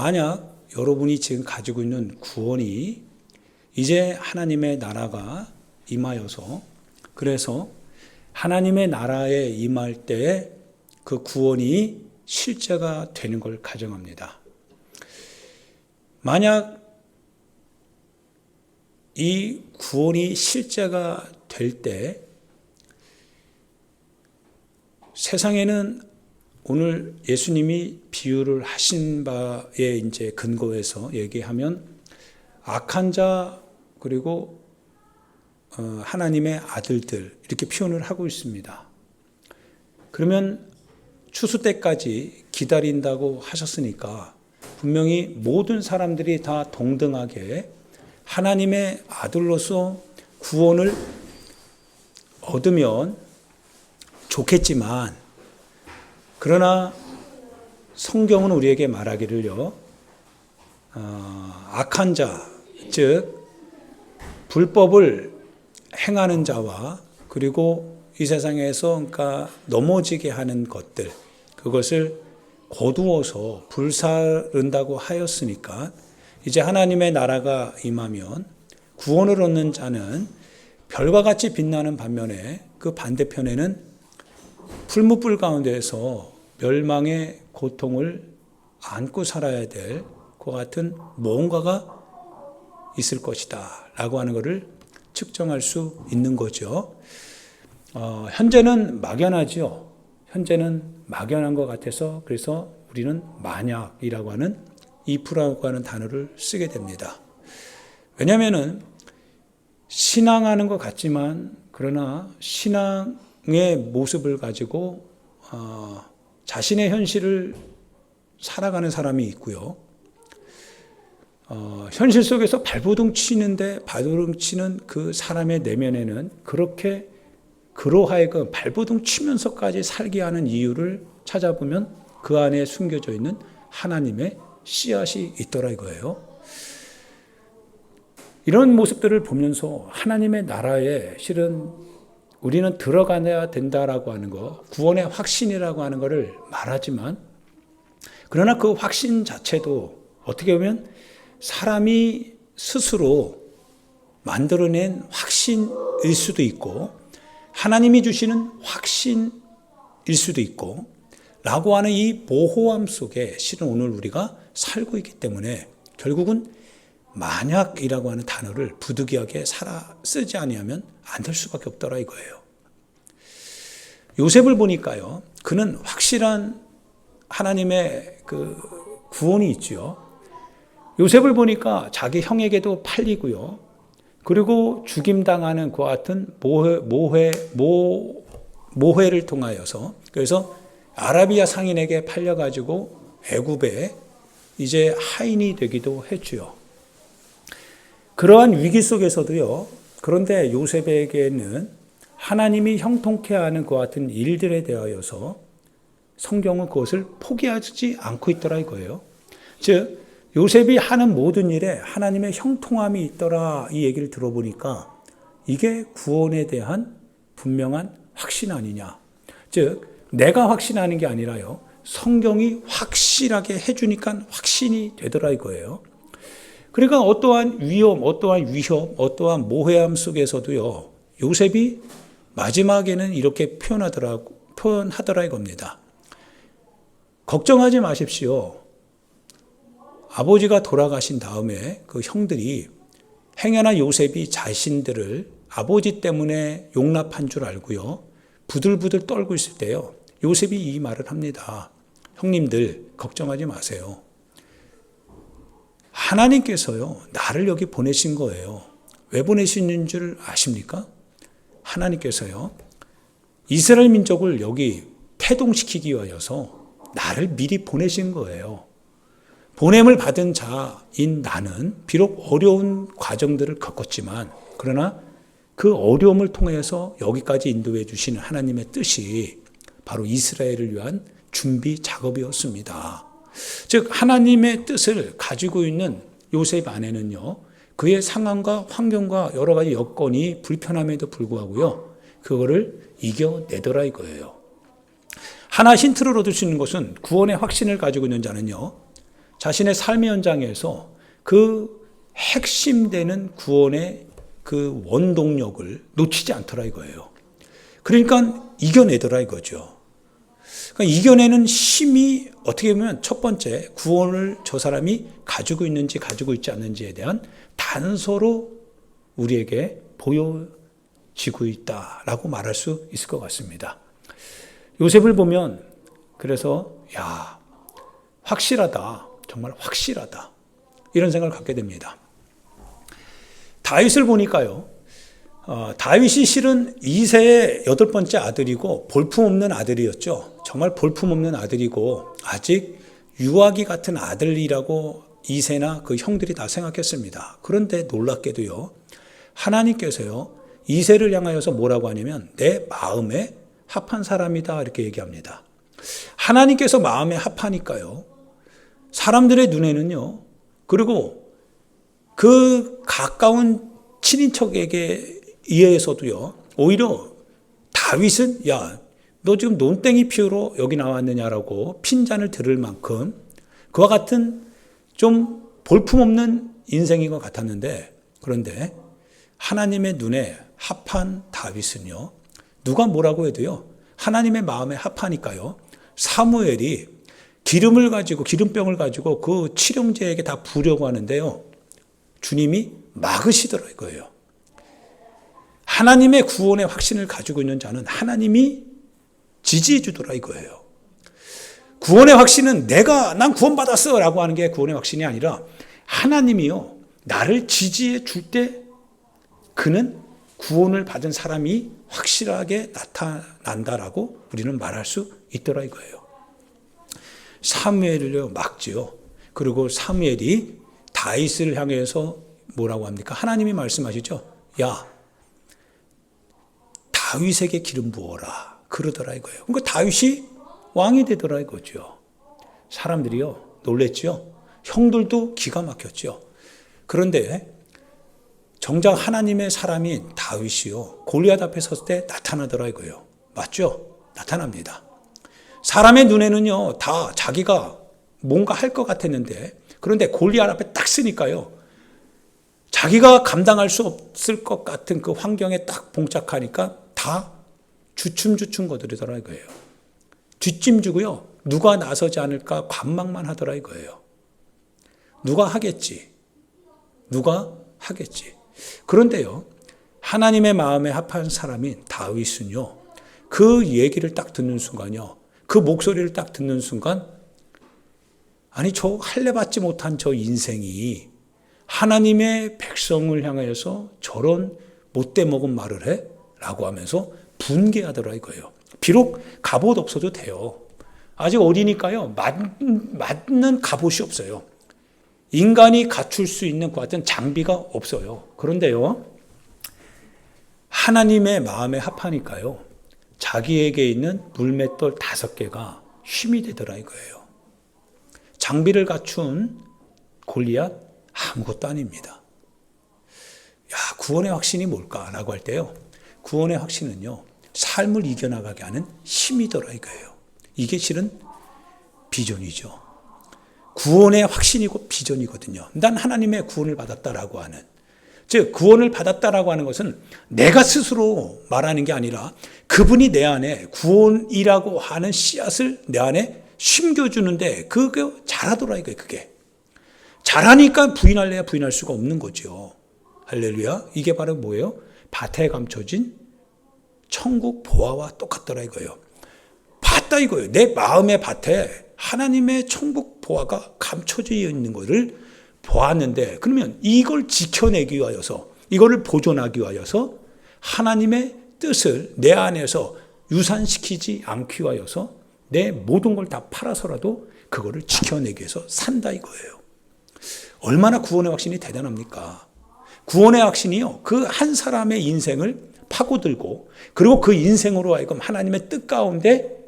만약 여러분이 지금 가지고 있는 구원이 이제 하나님의 나라가 임하여서, 그래서 하나님의 나라에 임할 때 그 구원이 실제가 되는 걸 가정합니다. 만약 이 구원이 실제가 될 때 세상에는 오늘 예수님이 비유를 하신 바에 이제 근거해서 얘기하면 악한 자 그리고 하나님의 아들들 이렇게 표현을 하고 있습니다. 그러면 추수 때까지 기다린다고 하셨으니까 분명히 모든 사람들이 다 동등하게 하나님의 아들로서 구원을 얻으면 좋겠지만, 그러나 성경은 우리에게 말하기를요, 악한 자, 즉 불법을 행하는 자와 그리고 이 세상에서 그러니까 넘어지게 하는 것들, 그것을 거두어서 불사른다고 하였으니까 이제 하나님의 나라가 임하면 구원을 얻는 자는 별과 같이 빛나는 반면에 그 반대편에는 풀무불 가운데에서 멸망의 고통을 안고 살아야 될 것 같은 무언가가 있을 것이다 라고 하는 것을 측정할 수 있는 거죠. 현재는 막연하죠. 현재는 막연한 것 같아서 그래서 우리는 만약이라고 하는 if라고 하는 단어를 쓰게 됩니다. 왜냐하면 신앙하는 것 같지만 그러나 신앙의 모습을 가지고 자신의 현실을 살아가는 사람이 있고요. 현실 속에서 발버둥 치는 그 사람의 내면에는 그렇게 그로하여금 발버둥 치면서까지 살게 하는 이유를 찾아보면 그 안에 숨겨져 있는 하나님의 씨앗이 있더라 이거예요. 이런 모습들을 보면서 하나님의 나라에 실은 우리는 들어가야 된다라고 하는 거, 구원의 확신이라고 하는 것을 말하지만, 그러나 그 확신 자체도 어떻게 보면 사람이 스스로 만들어낸 확신일 수도 있고 하나님이 주시는 확신일 수도 있고 라고 하는 이 모호함 속에 실은 오늘 우리가 살고 있기 때문에 결국은 만약이라고 하는 단어를 부득이하게 쓰지 아니하면 안 될 수밖에 없더라 이거예요. 요셉을 보니까요, 그는 확실한 하나님의 그 구원이 있죠. 요셉을 보니까 자기 형에게도 팔리고요. 그리고 죽임당하는 그와 같은 모회를 통하여서, 그래서 아라비아 상인에게 팔려가지고 애굽에 이제 하인이 되기도 했죠. 그러한 위기 속에서도요, 그런데 요셉에게는 하나님이 형통케 하는 그와 같은 일들에 대하여서 성경은 그것을 포기하지 않고 있더라 이거예요. 즉 요셉이 하는 모든 일에 하나님의 형통함이 있더라 이 얘기를 들어보니까 이게 구원에 대한 분명한 확신 아니냐. 즉 내가 확신하는 게 아니라요, 성경이 확실하게 해주니까 확신이 되더라 이거예요. 그러니까 어떠한 위험, 어떠한 모해함 속에서도요, 요셉이 마지막에는 이렇게 표현하더라 이겁니다. 걱정하지 마십시오. 아버지가 돌아가신 다음에 그 형들이 행여나 요셉이 자신들을 아버지 때문에 용납한 줄 알고요, 부들부들 떨고 있을 때요, 요셉이 이 말을 합니다. 형님들 걱정하지 마세요. 하나님께서요 나를 여기 보내신 거예요. 왜 보내신 줄 아십니까? 하나님께서요 이스라엘 민족을 여기 패동시키기 위하여서 나를 미리 보내신 거예요. 보냄을 받은 자인 나는 비록 어려운 과정들을 겪었지만 그러나 그 어려움을 통해서 여기까지 인도해 주시는 하나님의 뜻이 바로 이스라엘을 위한 준비 작업이었습니다. 즉 하나님의 뜻을 가지고 있는 요셉 안에는요, 그의 상황과 환경과 여러 가지 여건이 불편함에도 불구하고요, 그거를 이겨내더라 이거예요. 하나 힌트를 얻을 수 있는 것은 구원의 확신을 가지고 있는 자는요, 자신의 삶의 현장에서 그 핵심되는 구원의 그 원동력을 놓치지 않더라 이거예요. 그러니까 이겨내더라 이거죠. 그러니까 이겨내는 힘이 어떻게 보면 첫 번째 구원을 저 사람이 가지고 있는지 가지고 있지 않는지에 대한 단서로 우리에게 보여지고 있다라고 말할 수 있을 것 같습니다. 요셉을 보면 그래서 확실하다. 정말 확실하다. 이런 생각을 갖게 됩니다. 다윗을 보니까요. 다윗이 실은 이새의 8번째 아들이고 볼품없는 아들이었죠. 정말 볼품없는 아들이고 아직 유아기 같은 아들이라고 이새나 그 형들이 다 생각했습니다. 그런데 놀랍게도요. 하나님께서요. 이새를 향하여서 뭐라고 하냐면 내 마음에 합한 사람이다 이렇게 얘기합니다. 하나님께서 마음에 합하니까요. 사람들의 눈에는요. 그리고 그 가까운 친인척에게 의해서도요. 오히려 다윗은 너 지금 논땡이 피우러 여기 나왔느냐라고 핀잔을 들을 만큼 그와 같은 좀 볼품없는 인생인 것 같았는데 그런데 하나님의 눈에 합한 다윗은요. 누가 뭐라고 해도요. 하나님의 마음에 합하니까요. 사무엘이 기름병을 가지고 그 칠형제에게 다 부으려고 하는데요. 주님이 막으시더라 이거예요. 하나님의 구원의 확신을 가지고 있는 자는 하나님이 지지해 주더라 이거예요. 구원의 확신은 난 구원받았어 라고 하는 게 구원의 확신이 아니라 하나님이요. 나를 지지해 줄 때 그는 구원을 받은 사람이 확실하게 나타난다라고 우리는 말할 수 있더라 이거예요. 사무엘을 막지요. 그리고 사무엘이 다윗을 향해서 뭐라고 합니까? 하나님이 말씀하시죠. 다윗에게 기름 부어라. 그러더라 이거예요. 그러니까 다윗이 왕이 되더라 이거죠. 사람들이요. 놀랬죠. 형들도 기가 막혔죠. 그런데 정작 하나님의 사람인 다윗이요. 골리앗 앞에 섰을 때 나타나더라 이거예요. 맞죠? 나타납니다. 사람의 눈에는요. 다 자기가 뭔가 할 것 같았는데 그런데 골리앗 앞에 딱 쓰니까요. 자기가 감당할 수 없을 것 같은 그 환경에 딱 봉착하니까 다 주춤주춤 거들이더라 이거예요. 뒷짐지고요. 누가 나서지 않을까 관망만 하더라 이거예요. 누가 하겠지. 그런데요. 하나님의 마음에 합한 사람인 다윗은요. 그 얘기를 딱 듣는 순간요. 그 목소리를 딱 듣는 순간 아니 저 할례받지 못한 저 인생이 하나님의 백성을 향하여서 저런 못돼 먹은 말을 해? 라고 하면서 분개하더라 이거예요. 비록 갑옷 없어도 돼요. 아직 어리니까요. 맞는 갑옷이 없어요. 인간이 갖출 수 있는 것 같은 장비가 없어요. 그런데요. 하나님의 마음에 합하니까요. 자기에게 있는 물맷돌 5개가 힘이 되더라 이거예요. 장비를 갖춘 골리앗 아무것도 아닙니다. 구원의 확신이 뭘까라고 할 때요. 구원의 확신은요. 삶을 이겨나가게 하는 힘이더라 이거예요. 이게 실은 비전이죠. 구원의 확신이고 비전이거든요. 난 하나님의 구원을 받았다라고 하는. 즉 구원을 받았다라고 하는 것은 내가 스스로 말하는 게 아니라 그분이 내 안에 구원이라고 하는 씨앗을 내 안에 심겨주는데 그게 잘하더라 이거예요. 그게. 잘하니까 부인할래야 부인할 수가 없는 거죠. 할렐루야. 이게 바로 뭐예요? 밭에 감춰진 천국 보화와 똑같더라 이거예요. 봤다 이거예요. 내 마음의 밭에 하나님의 천국 보화가 감춰져 있는 것을 보았는데 그러면 이걸 지켜내기 위하여서 이거를 보존하기 위하여서 하나님의 뜻을 내 안에서 유산시키지 않기 위하여서 내 모든 걸 다 팔아서라도 그거를 지켜내기 위해서 산다 이거예요. 얼마나 구원의 확신이 대단합니까? 구원의 확신이요. 그 한 사람의 인생을 파고들고 그리고 그 인생으로 하여금 하나님의 뜻 가운데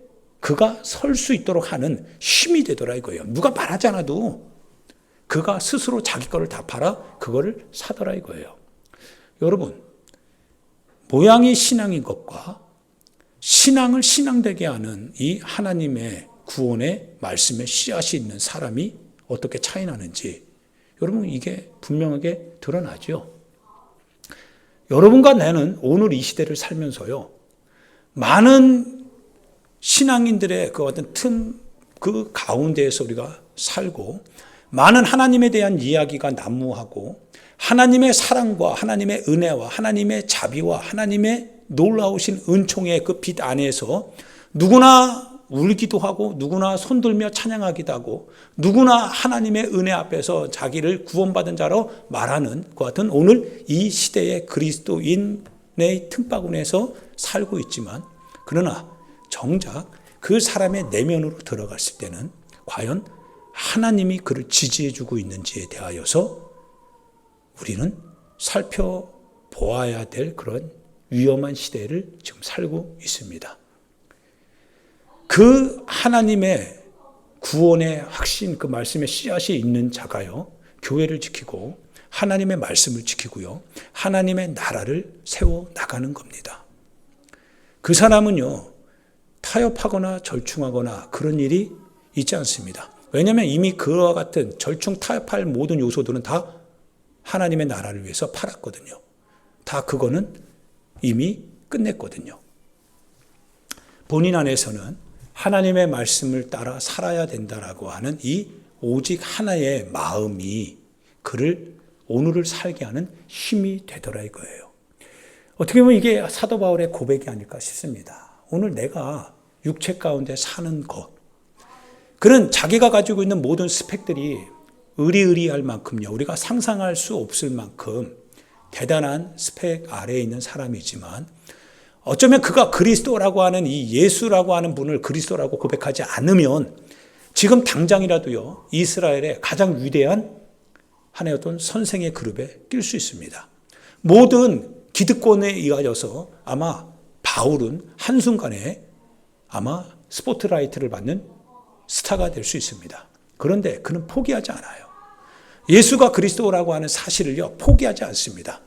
그가 설 수 있도록 하는 힘이 되더라 이거예요. 누가 말하지 않아도 그가 스스로 자기 거를 다 팔아 그거를 사더라 이거예요. 여러분, 모양이 신앙인 것과 신앙을 신앙되게 하는 이 하나님의 구원의 말씀에 씨앗이 있는 사람이 어떻게 차이 나는지 여러분 이게 분명하게 드러나죠. 여러분과 나는 오늘 이 시대를 살면서요, 많은 신앙인들의 그 어떤 그 가운데에서 우리가 살고, 많은 하나님에 대한 이야기가 난무하고, 하나님의 사랑과 하나님의 은혜와 하나님의 자비와 하나님의 놀라우신 은총의 그 빛 안에서 누구나 울기도 하고 누구나 손들며 찬양하기도 하고 누구나 하나님의 은혜 앞에서 자기를 구원받은 자로 말하는 그 같은 오늘 이 시대의 그리스도인의 틈바구니에서 살고 있지만, 그러나 정작 그 사람의 내면으로 들어갔을 때는 과연 하나님이 그를 지지해주고 있는지에 대하여서 우리는 살펴보아야 될 그런 위험한 시대를 지금 살고 있습니다. 그 하나님의 구원의 확신, 그 말씀의 씨앗이 있는 자가요, 교회를 지키고 하나님의 말씀을 지키고요, 하나님의 나라를 세워 나가는 겁니다. 그 사람은요, 타협하거나 절충하거나 그런 일이 있지 않습니다. 왜냐하면 이미 그와 같은 절충, 타협할 모든 요소들은 다 하나님의 나라를 위해서 팔았거든요. 다 그거는 이미 끝냈거든요. 본인 안에서는 하나님의 말씀을 따라 살아야 된다라고 하는 이 오직 하나의 마음이 그를 오늘을 살게 하는 힘이 되더라 이거예요. 어떻게 보면 이게 사도 바울의 고백이 아닐까 싶습니다. 오늘 내가 육체 가운데 사는 것, 그는 자기가 가지고 있는 모든 스펙들이 의리의리할 만큼요, 우리가 상상할 수 없을 만큼 대단한 스펙 아래에 있는 사람이지만, 어쩌면 그가 그리스도라고 하는 이 예수라고 하는 분을 그리스도라고 고백하지 않으면 지금 당장이라도요, 이스라엘의 가장 위대한 하나의 어떤 선생의 그룹에 낄 수 있습니다. 모든 기득권에 의하여서 아마 바울은 한순간에 아마 스포트라이트를 받는 스타가 될 수 있습니다. 그런데 그는 포기하지 않아요. 예수가 그리스도라고 하는 사실을요, 포기하지 않습니다.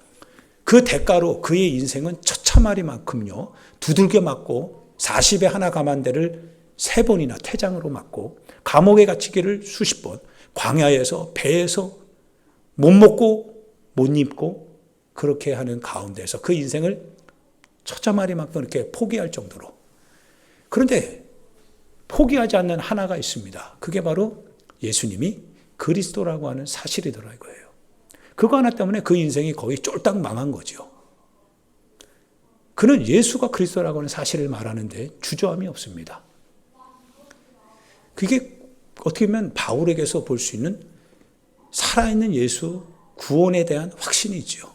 그 대가로 그의 인생은 처참하리만큼요, 두들겨 맞고 40에 하나 감한대를 3번이나 퇴장으로 맞고 감옥에 갇히기를 수십 번, 광야에서 배에서 못 먹고 못 입고 그렇게 하는 가운데서 그 인생을 처참하리만큼 이렇게 포기할 정도로. 그런데 포기하지 않는 하나가 있습니다. 그게 바로 예수님이 그리스도라고 하는 사실이더라 이거예요. 그거 하나 때문에 그 인생이 거의 쫄딱 망한 거죠. 그는 예수가 그리스도라고 하는 사실을 말하는데 주저함이 없습니다. 그게 어떻게 보면 바울에게서 볼 수 있는 살아있는 예수 구원에 대한 확신이죠.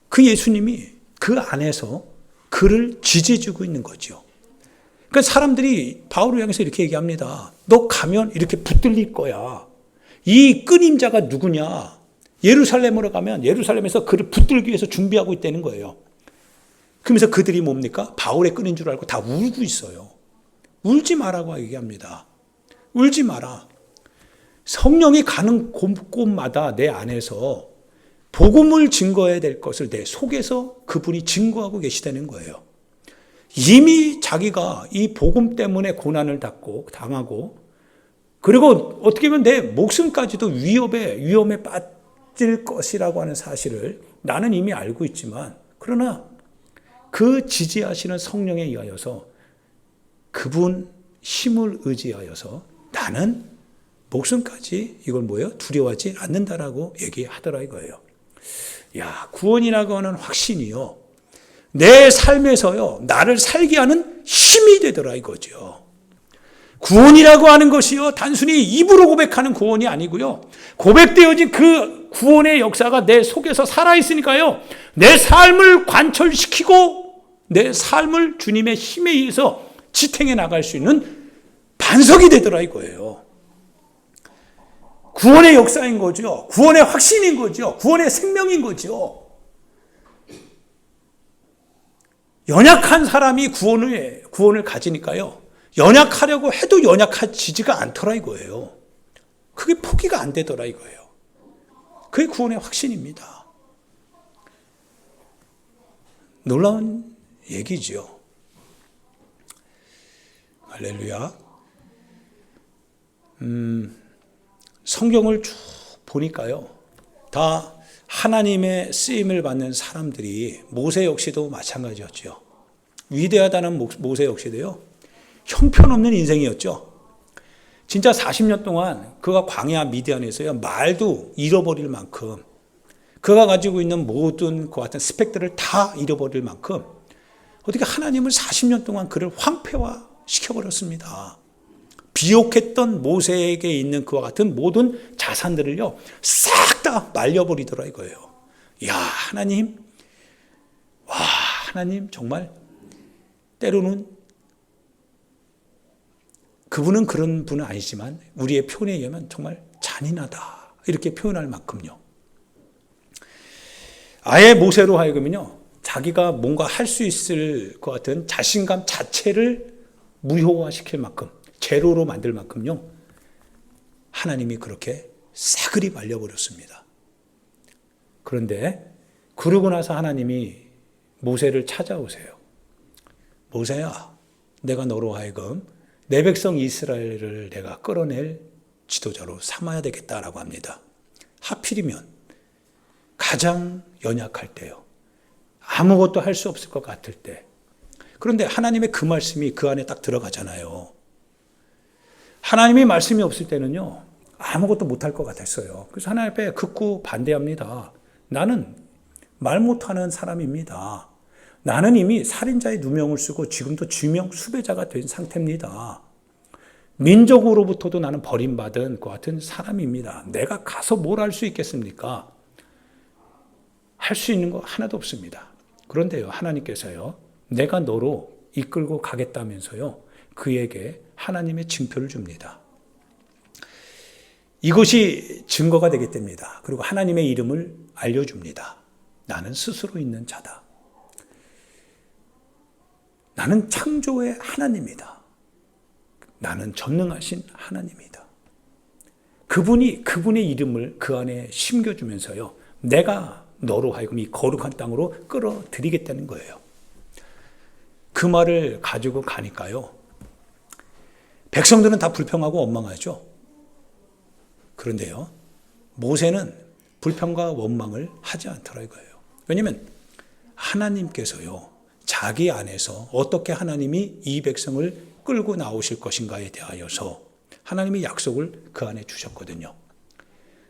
그 예수님이 그 안에서 그를 지지해주고 있는 거죠. 그러니까 사람들이 바울을 향해서 이렇게 얘기합니다. 너 가면 이렇게 붙들릴 거야. 이 끊임자가 누구냐? 예루살렘으로 가면 예루살렘에서 그를 붙들기 위해서 준비하고 있다는 거예요. 그러면서 그들이 뭡니까? 바울의 끈인 줄 알고 다 울고 있어요. 울지 마라고 얘기합니다. 울지 마라. 성령이 가는 곳마다 내 안에서 복음을 증거해야 될 것을 내 속에서 그분이 증거하고 계시다는 거예요. 이미 자기가 이 복음 때문에 고난을 당하고, 그리고 어떻게 보면 내 목숨까지도 위험에 빠질 것이라고 하는 사실을 나는 이미 알고 있지만, 그러나 그 지지하시는 성령에 의하여서 그분 힘을 의지하여서 나는 목숨까지 이걸 두려워하지 않는다라고 얘기하더라 이거예요. 야, 구원이라고 하는 확신이요, 내 삶에서요, 나를 살게 하는 힘이 되더라 이거죠. 구원이라고 하는 것이요, 단순히 입으로 고백하는 구원이 아니고요, 고백되어진 그 구원의 역사가 내 속에서 살아있으니까요, 내 삶을 관철시키고 내 삶을 주님의 힘에 의해서 지탱해 나갈 수 있는 반석이 되더라 이거예요. 구원의 역사인 거죠. 구원의 확신인 거죠. 구원의 생명인 거죠. 연약한 사람이 구원을 가지니까요, 연약하려고 해도 연약해지지가 않더라 이거예요. 그게 포기가 안 되더라 이거예요. 그게 구원의 확신입니다. 놀라운 얘기죠. 할렐루야. 성경을 쭉 보니까요, 다 하나님의 쓰임을 받는 사람들이 모세 역시도 마찬가지였죠. 위대하다는 모세 역시도요, 형편없는 인생이었죠. 진짜 40년 동안 그가 광야 미디안에서요, 말도 잃어버릴 만큼, 그가 가지고 있는 모든 그 같은 스펙들을 다 잃어버릴 만큼 어떻게 하나님은 40년 동안 그를 황폐화 시켜버렸습니다. 비옥했던 모세에게 있는 그와 같은 모든 자산들을요, 싹 다 말려버리더라 이거예요. 야, 하나님, 와, 하나님 정말 때로는 그분은 그런 분은 아니지만 우리의 표현에 의하면 정말 잔인하다 이렇게 표현할 만큼요. 아예 모세로 하여금은요, 자기가 뭔가 할 수 있을 것 같은 자신감 자체를 무효화시킬 만큼, 제로로 만들 만큼요, 하나님이 그렇게 싸그리 말려버렸습니다. 그런데 그러고 나서 하나님이 모세를 찾아오세요. 모세야, 내가 너로 하여금 내 백성 이스라엘을 내가 끌어낼 지도자로 삼아야 되겠다라고 합니다. 하필이면 가장 연약할 때요, 아무것도 할 수 없을 것 같을 때. 그런데 하나님의 그 말씀이 그 안에 딱 들어가잖아요. 하나님의 말씀이 없을 때는요, 아무것도 못할 것 같았어요. 그래서 하나님 앞에 극구 반대합니다. 나는 말 못하는 사람입니다. 나는 이미 살인자의 누명을 쓰고 지금도 지명 수배자가 된 상태입니다. 민족으로부터도 나는 버림받은 것 같은 사람입니다. 내가 가서 뭘 할 수 있겠습니까? 할 수 있는 거 하나도 없습니다. 그런데요, 하나님께서요, 내가 너로 이끌고 가겠다면서요, 그에게 하나님의 징표를 줍니다. 이것이 증거가 되겠답니다. 그리고 하나님의 이름을 알려줍니다. 나는 스스로 있는 자다. 나는 창조의 하나님이다. 나는 전능하신 하나님이다. 그분이 그분의 이름을 그 안에 심겨주면서요, 내가 너로 하여금 이 거룩한 땅으로 끌어들이겠다는 거예요. 그 말을 가지고 가니까요, 백성들은 다 불평하고 원망하죠. 그런데요, 모세는 불평과 원망을 하지 않더라 이거예요. 왜냐하면 하나님께서요, 자기 안에서 어떻게 하나님이 이 백성을 끌고 나오실 것인가에 대하여서 하나님이 약속을 그 안에 주셨거든요.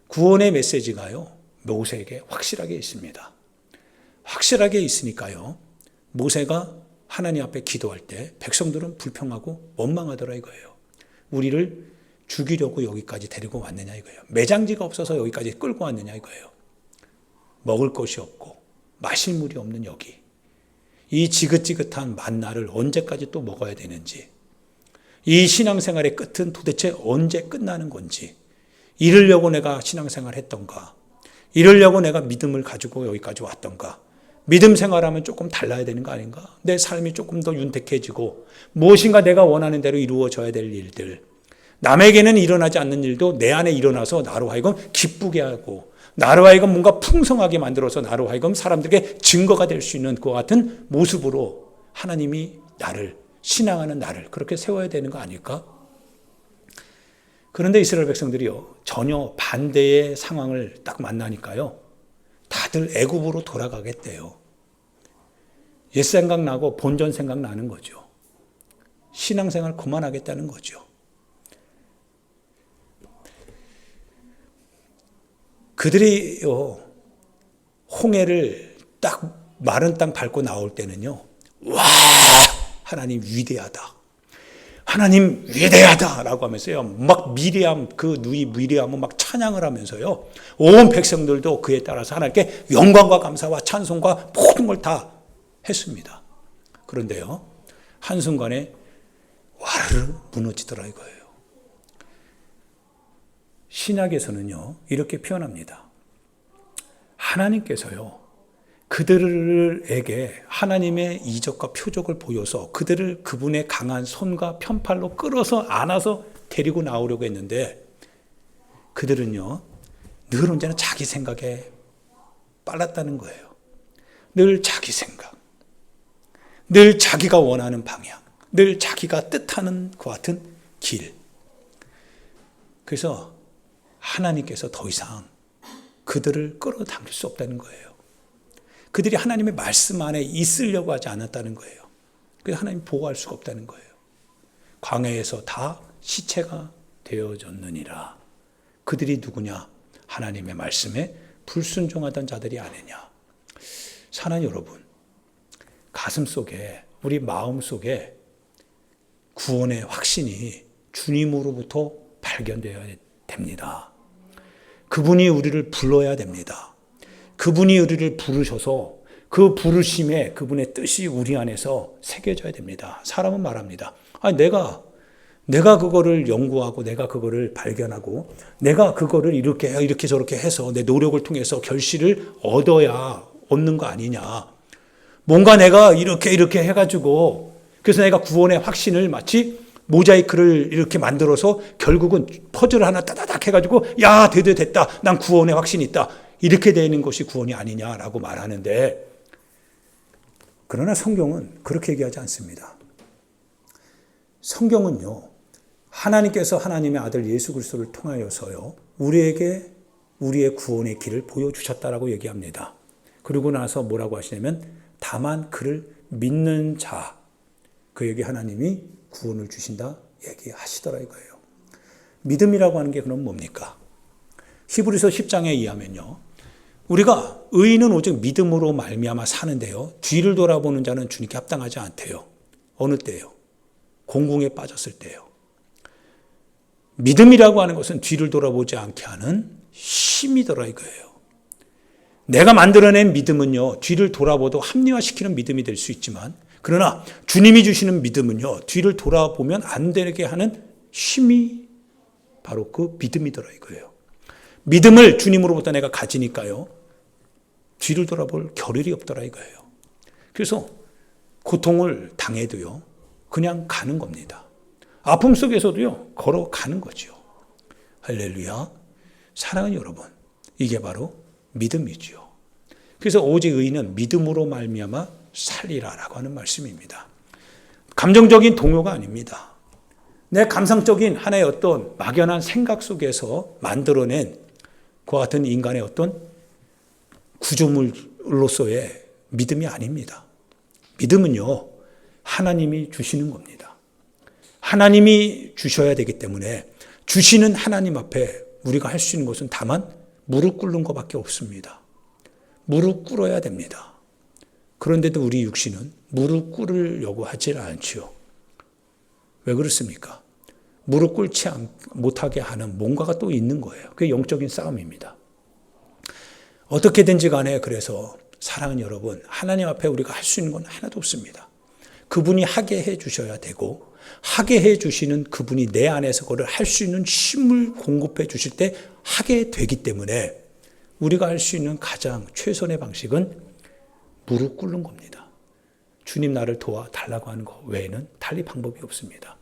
구원의 메시지가요, 모세에게 확실하게 있습니다. 확실하게 있으니까요, 모세가 하나님 앞에 기도할 때 백성들은 불평하고 원망하더라 이거예요. 우리를 죽이려고 여기까지 데리고 왔느냐 이거예요. 매장지가 없어서 여기까지 끌고 왔느냐 이거예요. 먹을 것이 없고 마실 물이 없는 여기, 이 지긋지긋한 만나를 언제까지 또 먹어야 되는지, 이 신앙생활의 끝은 도대체 언제 끝나는 건지, 이러려고 내가 신앙생활 했던가, 이러려고 내가 믿음을 가지고 여기까지 왔던가, 믿음 생활하면 조금 달라야 되는 거 아닌가? 내 삶이 조금 더 윤택해지고 무엇인가 내가 원하는 대로 이루어져야 될 일들, 남에게는 일어나지 않는 일도 내 안에 일어나서 나로 하여금 기쁘게 하고 나로 하여금 뭔가 풍성하게 만들어서 나로 하여금 사람들에게 증거가 될 수 있는 그와 같은 모습으로 하나님이 나를, 신앙하는 나를 그렇게 세워야 되는 거 아닐까? 그런데 이스라엘 백성들이요, 전혀 반대의 상황을 딱 만나니까요, 다들 애굽으로 돌아가겠대요. 옛 생각나고 본전 생각나는 거죠. 신앙생활 그만하겠다는 거죠. 그들이 홍해를 딱 마른 땅 밟고 나올 때는요, 와, 하나님 위대하다, 하나님 위대하다라고 하면서요, 막 미리암, 그 누이 미리암은 막 찬양을 하면서요, 온 백성들도 그에 따라서 하나님께 영광과 감사와 찬송과 모든 걸 다 했습니다. 그런데요, 한순간에 와르르 무너지더라 이거예요. 신약에서는요, 이렇게 표현합니다. 하나님께서요, 그들에게 하나님의 이적과 표적을 보여서 그들을 그분의 강한 손과 편팔로 끌어서 안아서 데리고 나오려고 했는데, 그들은요, 늘 언제나 자기 생각에 빨랐다는 거예요. 늘 자기 생각, 늘 자기가 원하는 방향, 늘 자기가 뜻하는 것 같은 길. 그래서 하나님께서 더 이상 그들을 끌어당길 수 없다는 거예요. 그들이 하나님의 말씀 안에 있으려고 하지 않았다는 거예요. 그래서 하나님 보호할 수가 없다는 거예요. 광야에서 다 시체가 되어졌느니라. 그들이 누구냐? 하나님의 말씀에 불순종하던 자들이 아니냐. 사랑하는 여러분, 가슴 속에, 우리 마음 속에 구원의 확신이 주님으로부터 발견되어야 됩니다. 그분이 우리를 불러야 됩니다. 그분이 우리를 부르셔서 그 부르심에 그분의 뜻이 우리 안에서 새겨져야 됩니다. 사람은 말합니다. 내가 그거를 연구하고 내가 그거를 발견하고 내가 그거를 이렇게 저렇게 해서 내 노력을 통해서 결실을 얻는 거 아니냐. 뭔가 내가 이렇게 해가지고 그래서 내가 구원의 확신을 마치 모자이크를 이렇게 만들어서 결국은 퍼즐을 하나 따다닥 해가지고 야 됐다. 난 구원의 확신이 있다. 이렇게 되는 것이 구원이 아니냐라고 말하는데 그러나 성경은 그렇게 얘기하지 않습니다. 성경은요. 하나님께서 하나님의 아들 예수 그리스도를 통하여서요. 우리에게 우리의 구원의 길을 보여주셨다라고 얘기합니다. 그리고 나서 뭐라고 하시냐면 다만 그를 믿는 자 그에게 하나님이 구원을 주신다 얘기하시더라 이거예요. 믿음이라고 하는 게 그럼 뭡니까? 히브리서 10장에 의하면요. 우리가 의인은 오직 믿음으로 말미암아 사는데요. 뒤를 돌아보는 자는 주님께 합당하지 않대요. 어느 때요? 공궁에 빠졌을 때요. 믿음이라고 하는 것은 뒤를 돌아보지 않게 하는 힘이더라 이거예요. 내가 만들어낸 믿음은요. 뒤를 돌아보도 합리화시키는 믿음이 될 수 있지만 그러나 주님이 주시는 믿음은요. 뒤를 돌아보면 안 되게 하는 힘이 바로 그 믿음이더라 이거예요. 믿음을 주님으로부터 내가 가지니까요. 뒤를 돌아볼 겨를이 없더라 이거예요. 그래서 고통을 당해도요. 그냥 가는 겁니다. 아픔 속에서도요. 걸어가는 거죠. 할렐루야. 사랑하는 여러분. 이게 바로 믿음이지요. 그래서 오직 의인은 믿음으로 말미암아 살리라라고 하는 말씀입니다. 감정적인 동요가 아닙니다. 내 감상적인 하나의 어떤 막연한 생각 속에서 만들어낸 그와 같은 인간의 어떤 구조물로서의 믿음이 아닙니다. 믿음은요, 하나님이 주시는 겁니다. 하나님이 주셔야 되기 때문에 주시는 하나님 앞에 우리가 할 수 있는 것은 다만 무릎 꿇는 것밖에 없습니다. 무릎 꿇어야 됩니다. 그런데도 우리 육신은 무릎 꿇으려고 하질 않지요. 왜 그렇습니까? 무릎 꿇지 못하게 하는 뭔가가 또 있는 거예요. 그게 영적인 싸움입니다. 어떻게든지 간에 그래서 사랑하는 여러분, 하나님 앞에 우리가 할 수 있는 건 하나도 없습니다. 그분이 하게 해 주셔야 되고 하게 해 주시는 그분이 내 안에서 그걸 할 수 있는 힘을 공급해 주실 때 하게 되기 때문에 우리가 할 수 있는 가장 최선의 방식은 무릎 꿇는 겁니다. 주님 나를 도와달라고 하는 것 외에는 달리 방법이 없습니다.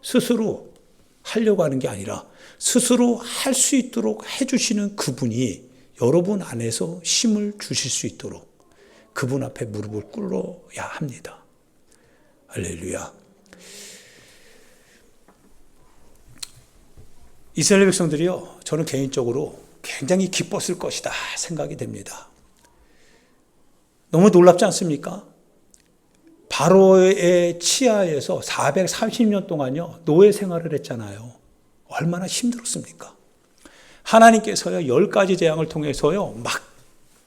스스로 하려고 하는 게 아니라 스스로 할 수 있도록 해주시는 그분이 여러분 안에서 힘을 주실 수 있도록 그분 앞에 무릎을 꿇어야 합니다. 할렐루야. 이스라엘 백성들이요, 저는 개인적으로 굉장히 기뻤을 것이다 생각이 됩니다. 너무 놀랍지 않습니까? 바로의 치하에서 430년 동안요, 노예 생활을 했잖아요. 얼마나 힘들었습니까? 하나님께서요, 10가지 재앙을 통해서요, 막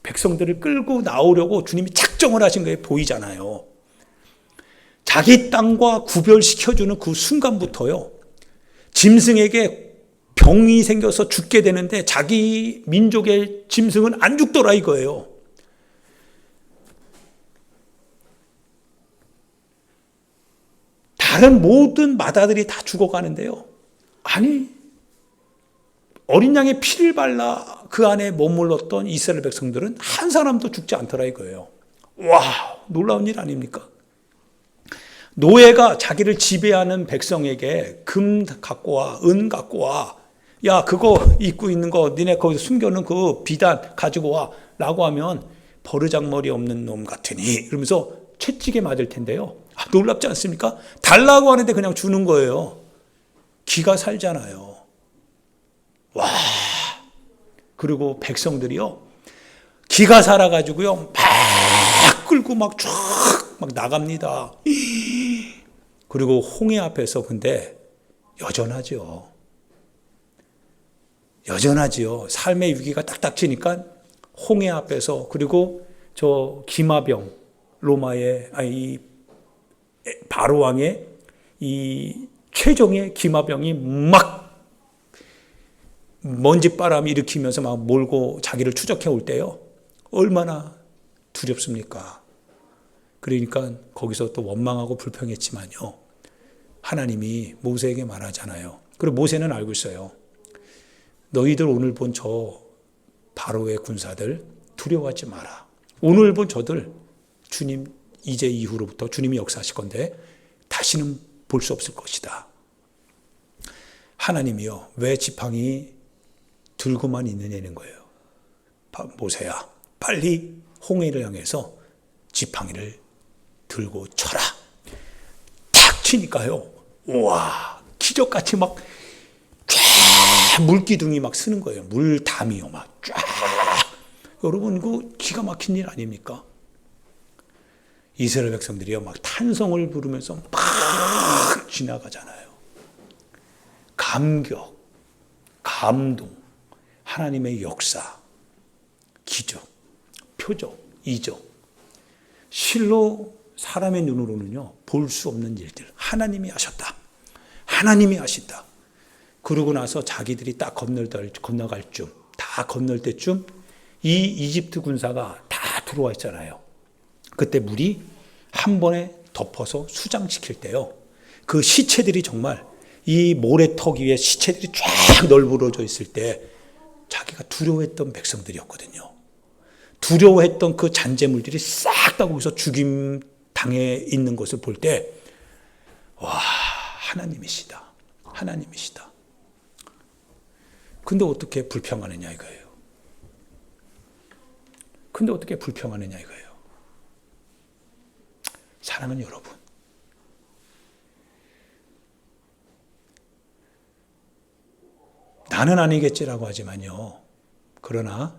백성들을 끌고 나오려고 주님이 작정을 하신 게 보이잖아요. 자기 땅과 구별시켜주는 그 순간부터요, 짐승에게 병이 생겨서 죽게 되는데 자기 민족의 짐승은 안 죽더라 이거예요. 다른 모든 마다들이 다 죽어가는데요. 아니, 어린 양의 피를 발라 그 안에 머물렀던 이스라엘 백성들은 한 사람도 죽지 않더라 이거예요. 와, 놀라운 일 아닙니까? 노예가 자기를 지배하는 백성에게 금 갖고 와, 은 갖고 와. 야, 그거 입고 있는 거 니네 거기서 숨겨놓은 그 비단 가지고 와 라고 하면 버르장머리 없는 놈 같으니 이러면서 채찍에 맞을 텐데요. 놀랍지 않습니까? 달라고 하는데 그냥 주는 거예요. 기가 살잖아요. 와, 그리고 백성들이요, 기가 살아가지고요, 막 끌고 막 쫙 막 나갑니다. 그리고 홍해 앞에서 근데 여전하죠. 여전하지요. 삶의 위기가 딱 닥치니까 홍해 앞에서, 그리고 저 기마병, 로마의 이 바로 왕의 이 최종의 기마병이 막 먼지바람이 일으키면서 막 몰고 자기를 추적해 올 때요, 얼마나 두렵습니까? 그러니까 거기서 또 원망하고 불평했지만요, 하나님이 모세에게 말하잖아요. 그리고 모세는 알고 있어요. 너희들 오늘 본 저 바로의 군사들 두려워하지 마라. 오늘 본 저들 주님 이제 이후로부터 주님이 역사하실 건데 다시는 볼 수 없을 것이다. 하나님이요, 왜 지팡이 들고만 있느냐는 거예요. 모세야, 빨리 홍해를 향해서 지팡이를 들고 쳐라. 탁 치니까요, 우와, 기적같이 막 물기둥이 막 쓰는 거예요. 물담이요, 막 쫙. 여러분, 그 기가 막힌 일 아닙니까? 이스라엘 백성들이요, 막 탄성을 부르면서 막 지나가잖아요. 감격, 감동, 하나님의 역사, 기적, 표적, 이적. 실로 사람의 눈으로는요, 볼 수 없는 일들. 하나님이 하셨다. 하나님이 하신다. 그러고 나서 자기들이 딱 건너갈 쯤, 다 건널 때쯤 이 이집트 군사가 다 들어와 있잖아요. 그때 물이 한 번에 덮어서 수장시킬 때요, 그 시체들이 정말 이 모래턱 위에 시체들이 쫙 널브러져 있을 때 자기가 두려워했던 백성들이었거든요. 두려워했던 그 잔재물들이 싹 다 거기서 죽임 당해 있는 것을 볼 때, 와, 하나님이시다. 하나님이시다. 근데 어떻게 불평하느냐 이거예요. 근데 어떻게 불평하느냐 이거예요. 사랑하는 여러분, 나는 아니겠지라고 하지만요, 그러나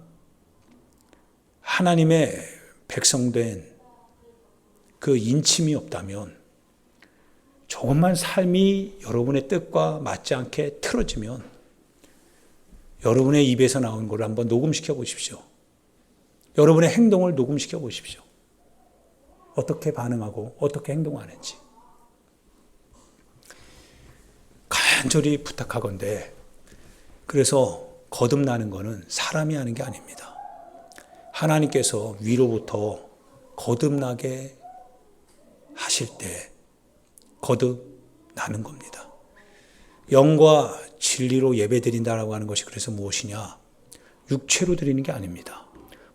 하나님의 백성된 그 인침이 없다면, 조금만 삶이 여러분의 뜻과 맞지 않게 틀어지면 여러분의 입에서 나온 걸 한번 녹음시켜 보십시오. 여러분의 행동을 녹음시켜 보십시오. 어떻게 반응하고 어떻게 행동하는지. 간절히 부탁하건대, 그래서 거듭나는 것은 사람이 하는 게 아닙니다. 하나님께서 위로부터 거듭나게 하실 때 거듭나는 겁니다. 영과 진리로 예배드린다라고 하는 것이 그래서 무엇이냐? 육체로 드리는 게 아닙니다.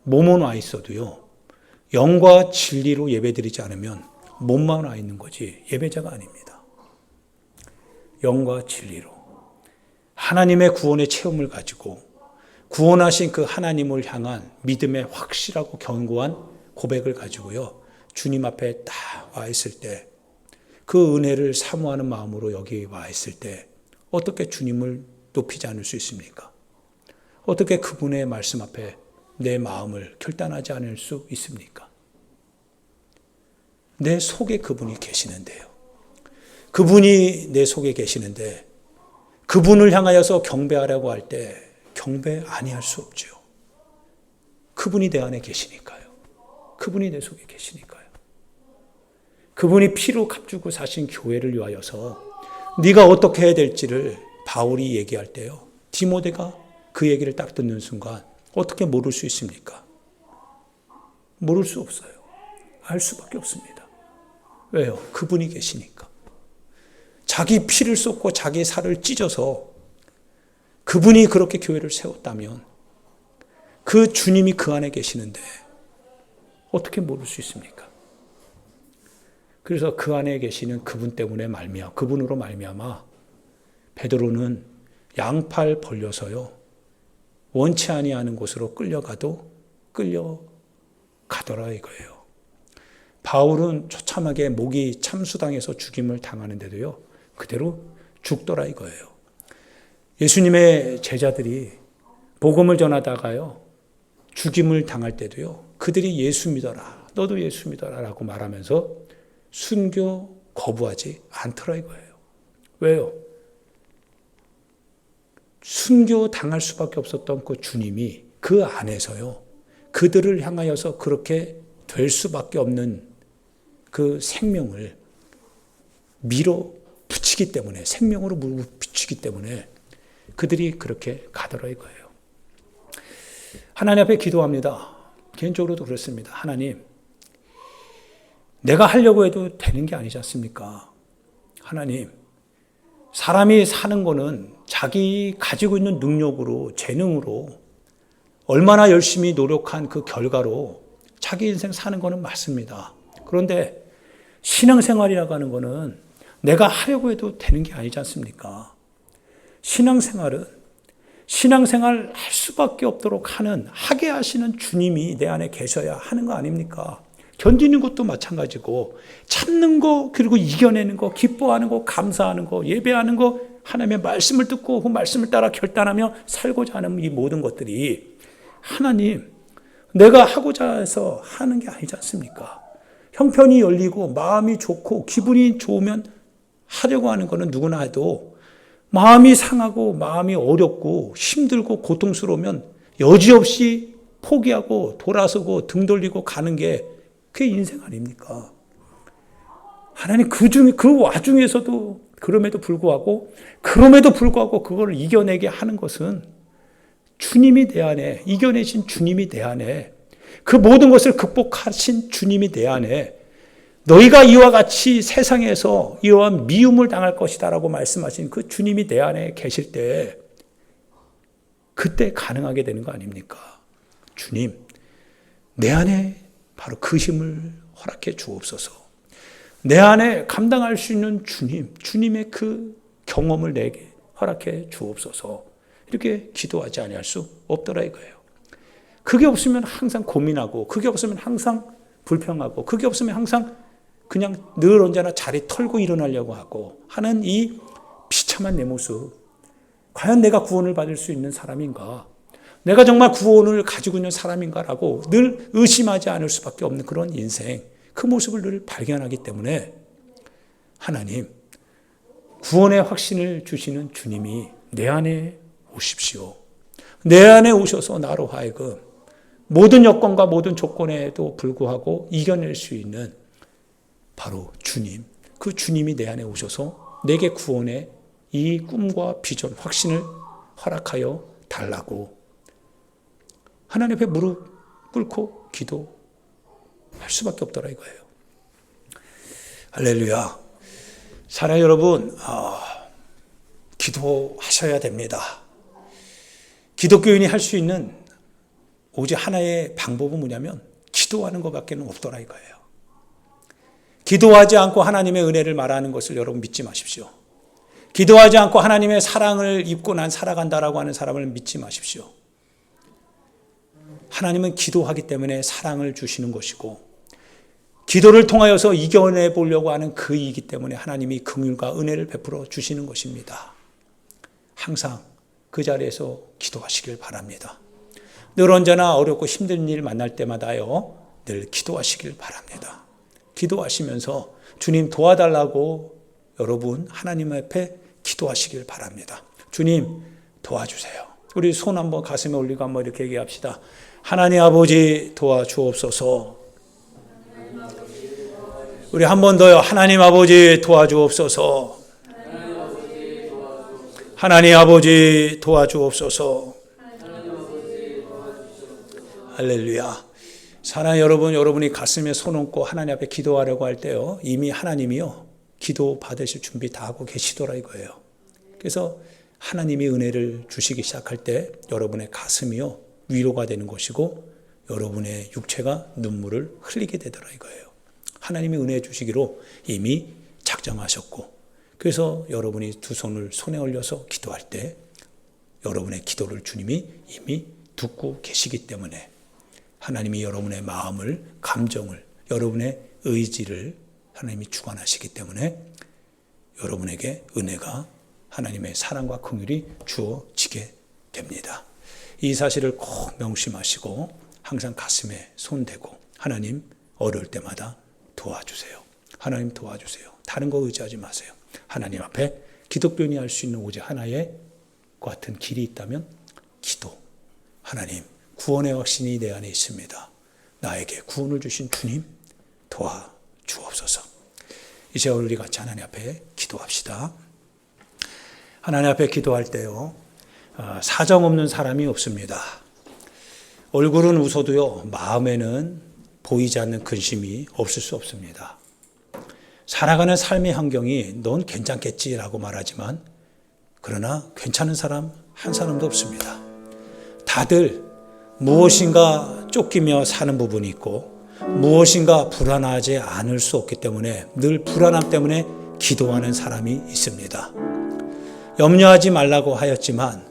몸은 와 있어도요, 영과 진리로 예배드리지 않으면 몸만 와 있는 거지 예배자가 아닙니다. 영과 진리로 하나님의 구원의 체험을 가지고 구원하신 그 하나님을 향한 믿음의 확실하고 견고한 고백을 가지고요, 주님 앞에 딱 와 있을 때, 그 은혜를 사모하는 마음으로 여기 와 있을 때 어떻게 주님을 높이지 않을 수 있습니까? 어떻게 그분의 말씀 앞에 내 마음을 결단하지 않을 수 있습니까? 내 속에 그분이 계시는데요. 그분이 내 속에 계시는데 그분을 향하여서 경배하려고 할 때 경배 아니할 수 없죠. 그분이 내 안에 계시니까요. 그분이 내 속에 계시니까요. 그분이 피로 값주고 사신 교회를 위하여서 네가 어떻게 해야 될지를 바울이 얘기할 때요, 디모데가 그 얘기를 딱 듣는 순간 어떻게 모를 수 있습니까? 모를 수 없어요. 알 수밖에 없습니다. 왜요? 그분이 계시니까. 자기 피를 쏟고 자기 살을 찢어서 그분이 그렇게 교회를 세웠다면 그 주님이 그 안에 계시는데 어떻게 모를 수 있습니까? 그래서 그 안에 계시는 그분 때문에 그분으로 말미암아 베드로는 양팔 벌려서요, 원치 아니하는 곳으로 끌려가도 끌려가더라 이거예요. 바울은 처참하게 목이 참수당해서 죽임을 당하는데도요, 그대로 죽더라 이거예요. 예수님의 제자들이 복음을 전하다가요, 죽임을 당할 때도요, 그들이 예수 믿어라, 너도 예수 믿어라 라고 말하면서 순교 거부하지 않더라 이거예요. 왜요? 순교 당할 수밖에 없었던 그 주님이 그 안에서요, 그들을 향하여서 그렇게 될 수밖에 없는 그 생명을 밀어붙이기 때문에, 생명으로 밀어붙이기 때문에 그들이 그렇게 가더라 이거예요. 하나님 앞에 기도합니다. 개인적으로도 그렇습니다. 하나님, 내가 하려고 해도 되는 게 아니지 않습니까? 하나님, 사람이 사는 거는 자기 가지고 있는 능력으로, 재능으로 얼마나 열심히 노력한 그 결과로 자기 인생 사는 거는 맞습니다. 그런데 신앙생활이라고 하는 거는 내가 하려고 해도 되는 게 아니지 않습니까? 신앙생활은 신앙생활 할 수밖에 없도록 하게 하시는 주님이 내 안에 계셔야 하는 거 아닙니까? 견디는 것도 마찬가지고, 참는 거, 그리고 이겨내는 거, 기뻐하는 거, 감사하는 거, 예배하는 거, 하나님의 말씀을 듣고 그 말씀을 따라 결단하며 살고자 하는 이 모든 것들이 하나님, 내가 하고자 해서 하는 게 아니지 않습니까? 형편이 열리고 마음이 좋고 기분이 좋으면 하려고 하는 거는 누구나 해도, 마음이 상하고 마음이 어렵고 힘들고 고통스러우면 여지없이 포기하고 돌아서고 등 돌리고 가는 게 그게 인생 아닙니까? 하나님 그 와중에서도 그럼에도 불구하고 그걸 이겨내게 하는 것은 주님이 내 안에, 이겨내신 주님이 내 안에, 그 모든 것을 극복하신 주님이 내 안에, 너희가 이와 같이 세상에서 이러한 미움을 당할 것이다 라고 말씀하신 그 주님이 내 안에 계실 때, 그때 가능하게 되는 거 아닙니까? 주님, 내 안에 바로 그 힘을 허락해 주옵소서. 내 안에 감당할 수 있는 주님의 그 경험을 내게 허락해 주옵소서. 이렇게 기도하지 아니할 수 없더라 이거예요. 그게 없으면 항상 고민하고, 그게 없으면 항상 불평하고, 그게 없으면 항상 그냥 늘 언제나 자리 털고 일어나려고 하고 하는 이 비참한 내 모습, 과연 내가 구원을 받을 수 있는 사람인가? 내가 정말 구원을 가지고 있는 사람인가라고 늘 의심하지 않을 수밖에 없는 그런 인생, 그 모습을 늘 발견하기 때문에 하나님, 구원의 확신을 주시는 주님이 내 안에 오십시오. 내 안에 오셔서 나로 하여금 모든 여건과 모든 조건에도 불구하고 이겨낼 수 있는 바로 주님, 그 주님이 내 안에 오셔서 내게 구원의 이 꿈과 비전, 확신을 허락하여 달라고 하나님 앞에 무릎 꿇고 기도할 수밖에 없더라 이거예요. 할렐루야. 사랑하는 여러분, 기도하셔야 됩니다. 기독교인이 할 수 있는 오직 하나의 방법은 뭐냐면 기도하는 것밖에 없더라 이거예요. 기도하지 않고 하나님의 은혜를 말하는 것을 여러분 믿지 마십시오. 기도하지 않고 하나님의 사랑을 입고 난 살아간다라고 하는 사람을 믿지 마십시오. 하나님은 기도하기 때문에 사랑을 주시는 것이고, 기도를 통하여서 이겨내 보려고 하는 그 이기 때문에 하나님이 긍휼과 은혜를 베풀어 주시는 것입니다. 항상 그 자리에서 기도하시길 바랍니다. 늘 언제나 어렵고 힘든 일 만날 때마다요, 늘 기도하시길 바랍니다. 기도하시면서 주님 도와달라고 여러분 하나님 앞에 기도하시길 바랍니다. 주님 도와주세요. 우리 손 한번 가슴에 올리고 한번 이렇게 얘기합시다. 하나님 아버지 도와주옵소서. 우리 한 번 더요. 하나님 아버지 도와주옵소서. 하나님 아버지 도와주옵소서. 할렐루야. 사랑하는 여러분, 여러분이 가슴에 손 얹고 하나님 앞에 기도하려고 할 때요, 이미 하나님이요, 기도 받으실 준비 다 하고 계시더라 이거예요. 그래서 하나님이 은혜를 주시기 시작할 때 여러분의 가슴이요, 위로가 되는 것이고 여러분의 육체가 눈물을 흘리게 되더라 이거예요. 하나님이 은혜 주시기로 이미 작정하셨고, 그래서 여러분이 두 손을 손에 올려서 기도할 때 여러분의 기도를 주님이 이미 듣고 계시기 때문에 하나님이 여러분의 마음을, 감정을, 여러분의 의지를 하나님이 주관하시기 때문에 여러분에게 은혜가, 하나님의 사랑과 긍휼이 주어지게 됩니다. 이 사실을 꼭 명심하시고 항상 가슴에 손대고 하나님 어려울 때마다 도와주세요. 하나님 도와주세요. 다른 거 의지하지 마세요. 하나님 앞에 기독교인이 할 수 있는 오직 하나의 같은 길이 있다면 기도. 하나님 구원의 확신이 내 안에 있습니다. 나에게 구원을 주신 주님 도와주옵소서. 이제 우리 같이 하나님 앞에 기도합시다. 하나님 앞에 기도할 때요, 사정없는 사람이 없습니다. 얼굴은 웃어도요, 마음에는 보이지 않는 근심이 없을 수 없습니다. 살아가는 삶의 환경이 넌 괜찮겠지라고 말하지만 그러나 괜찮은 사람 한 사람도 없습니다. 다들 무엇인가 쫓기며 사는 부분이 있고 무엇인가 불안하지 않을 수 없기 때문에 늘 불안함 때문에 기도하는 사람이 있습니다. 염려하지 말라고 하였지만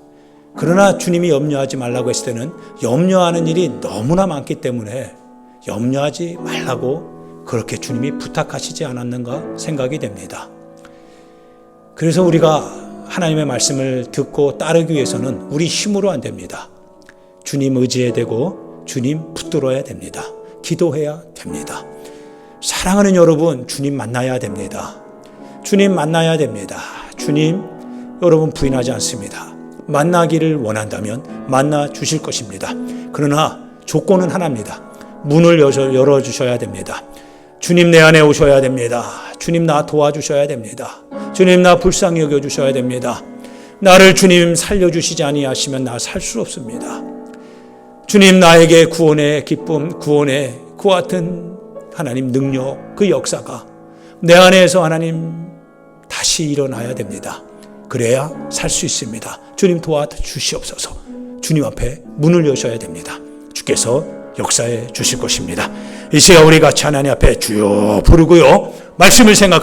그러나 주님이 염려하지 말라고 했을 때는 염려하는 일이 너무나 많기 때문에 염려하지 말라고 그렇게 주님이 부탁하시지 않았는가 생각이 됩니다. 그래서 우리가 하나님의 말씀을 듣고 따르기 위해서는 우리 힘으로 안 됩니다. 주님 의지해야 되고 주님 붙들어야 됩니다. 기도해야 됩니다. 사랑하는 여러분, 주님 만나야 됩니다. 주님 만나야 됩니다. 주님 여러분 부인하지 않습니다. 만나기를 원한다면 만나 주실 것입니다. 그러나 조건은 하나입니다. 문을 열어주셔야 됩니다. 주님 내 안에 오셔야 됩니다. 주님 나 도와주셔야 됩니다. 주님 나 불쌍히 여겨주셔야 됩니다. 나를 주님 살려주시지 아니하시면 나 살 수 없습니다. 주님 나에게 구원의 기쁨, 구원의 그와 같은 하나님 능력, 그 역사가 내 안에서 하나님 다시 일어나야 됩니다. 그래야 살 수 있습니다. 주님 도와주시옵소서. 주님 앞에 문을 여셔야 됩니다. 주께서 역사해 주실 것입니다. 이 시간 우리 같이 하나님 앞에 주여 부르고요, 말씀을 생각하고